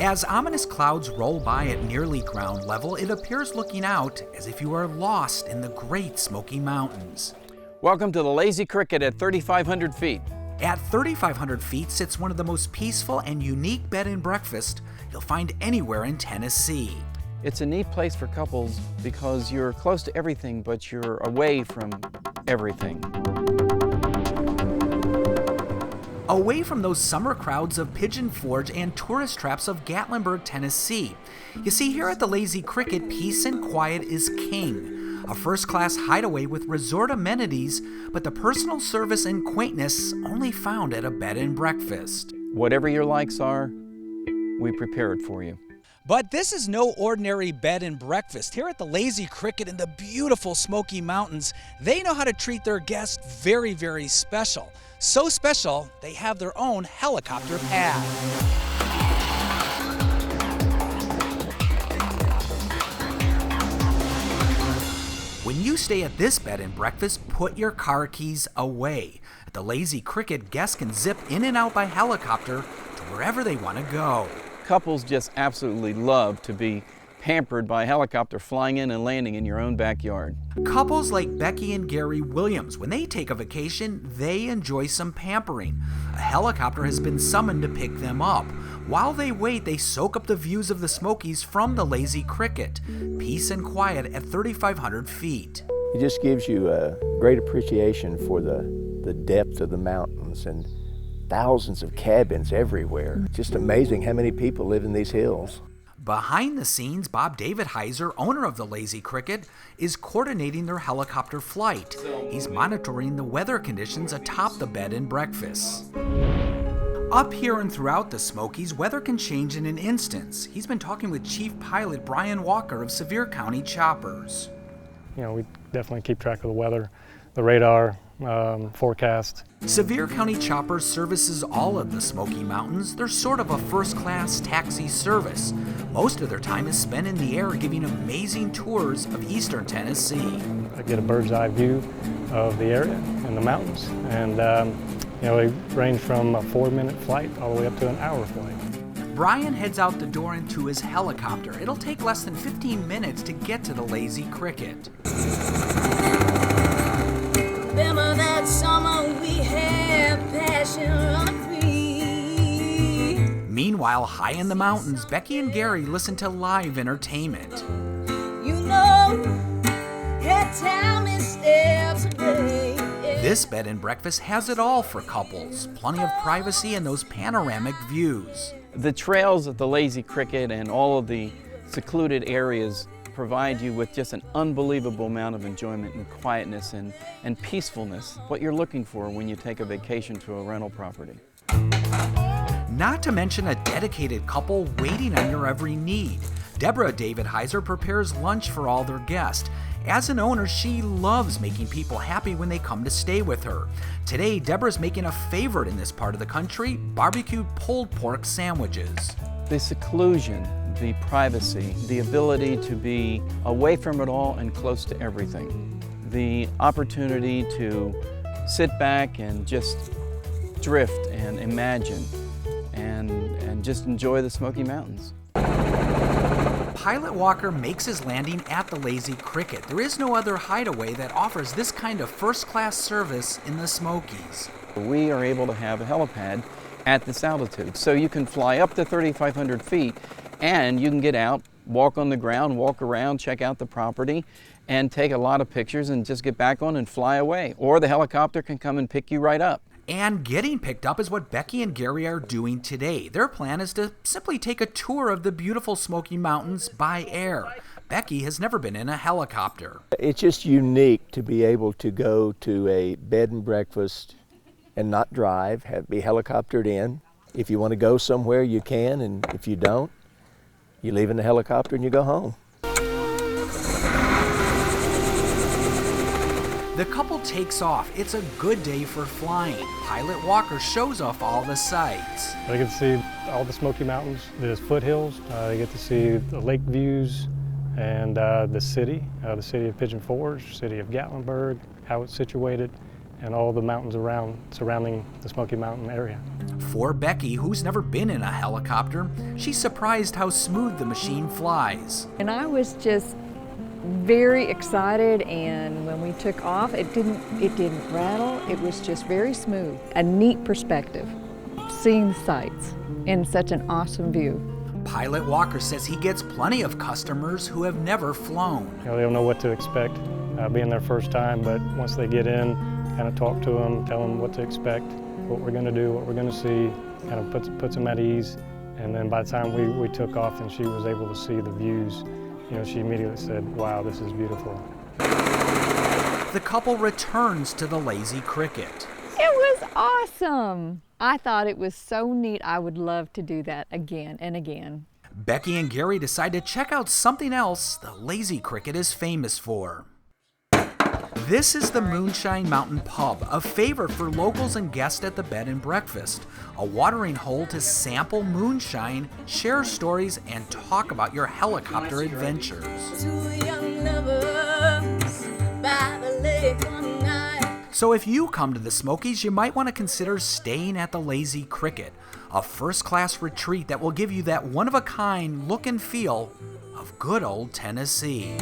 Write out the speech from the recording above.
As ominous clouds roll by at nearly ground level, it appears looking out as if you are lost in the Great Smoky Mountains. Welcome to the Lazy Cricket at 3,500 feet. At 3,500 feet sits one of the most peaceful and unique bed and breakfast you'll find anywhere in Tennessee. It's a neat place for couples because you're close to everything, but you're away from everything. Away from those summer crowds of Pigeon Forge and tourist traps of Gatlinburg, Tennessee. You see, here at the Lazy Cricket, peace and quiet is king. A first-class hideaway with resort amenities, but the personal service and quaintness only found at a bed and breakfast. Whatever your likes are, we prepare it for you. But this is no ordinary bed and breakfast. Here at the Lazy Cricket in the beautiful Smoky Mountains, they know how to treat their guests very, very special. So special, they have their own helicopter pad. When you stay at this bed and breakfast, put your car keys away. At the Lazy Cricket, guests can zip in and out by helicopter to wherever they want to go. Couples just absolutely love to be pampered by a helicopter flying in and landing in your own backyard. Couples like Becky and Gary Williams, when they take a vacation, they enjoy some pampering. A helicopter has been summoned to pick them up. While they wait, they soak up the views of the Smokies from the Lazy Cricket. Peace and quiet at 3,500 feet. It just gives you a great appreciation for the depth of the mountains and thousands of cabins everywhere. Just amazing how many people live in these hills. Behind the scenes, Bob David Heiser, owner of the Lazy Cricket, is coordinating their helicopter flight. He's monitoring the weather conditions atop the bed and breakfast. Up here and throughout the Smokies, weather can change in an instant. He's been talking with Chief Pilot Brian Walker of Sevier County Choppers. You know, we definitely keep track of the weather, the radar, forecast. Sevier County Choppers services all of the Smoky Mountains. They're sort of a first-class taxi service. Most of their time is spent in the air giving amazing tours of eastern Tennessee. I get a bird's eye view of the area and the mountains, and you know, they range from a 4-minute flight all the way up to an hour flight. Brian heads out the door into his helicopter. It'll take less than 15 minutes to get to the Lazy Cricket. Remember that summer we had passion free. Meanwhile, high in the mountains, Becky and Gary listen to live entertainment. You know, that time is steps away. This bed and breakfast has it all for couples. Plenty of privacy and those panoramic views. The trails of the Lazy Cricket and all of the secluded areas provide you with just an unbelievable amount of enjoyment and quietness and peacefulness, what you're looking for when you take a vacation to a rental property. Not to mention a dedicated couple waiting on your every need. Deborah David Heiser prepares lunch for all their guests. As an owner, she loves making people happy when they come to stay with her. Today, Deborah's making a favorite in this part of the country, barbecued pulled pork sandwiches. The seclusion, the privacy, the ability to be away from it all and close to everything. The opportunity to sit back and just drift and imagine and just enjoy the Smoky Mountains. Pilot Walker makes his landing at the Lazy Cricket. There is no other hideaway that offers this kind of first-class service in the Smokies. We are able to have a helipad at this altitude, so you can fly up to 3,500 feet and you can get out, walk on the ground, walk around, check out the property, and take a lot of pictures and just get back on and fly away. Or the helicopter can come and pick you right up. And getting picked up is what Becky and Gary are doing today. Their plan is to simply take a tour of the beautiful Smoky Mountains by air. Becky has never been in a helicopter. It's just unique to be able to go to a bed and breakfast and not drive, be helicoptered in. If you want to go somewhere, you can, and if you don't, you leave in the helicopter and you go home. The couple takes off. It's a good day for flying. Pilot Walker shows off all the sights. They get to see all the Smoky Mountains, the foothills. They get to see the lake views and the city of Pigeon Forge, city of Gatlinburg, how it's situated, and all the mountains surrounding the Smoky Mountain area. For Becky, who's never been in a helicopter, she's surprised how smooth the machine flies. And I was just very excited, and when we took off, it didn't rattle. It was just very smooth. A neat perspective, seeing the sights in such an awesome view. Pilot Walker says he gets plenty of customers who have never flown. You know, they don't know what to expect being their first time, but once they get in, kind of talk to them, tell them what to expect, what we're going to do, what we're going to see, kind of puts them at ease. And then by the time we took off and she was able to see the views, you know, she immediately said, "Wow, this is beautiful." The couple returns to the Lazy Cricket. It was awesome. I thought it was so neat. I would love to do that again and again. Becky and Gary decide to check out something else the Lazy Cricket is famous for. This is the Moonshine Mountain Pub, a favorite for locals and guests at the bed and breakfast. A watering hole to sample moonshine, share stories, and talk about your helicopter adventures. Two young lovers by the lake one night. So if you come to the Smokies, you might want to consider staying at the Lazy Cricket, a first-class retreat that will give you that one-of-a-kind look and feel of good old Tennessee.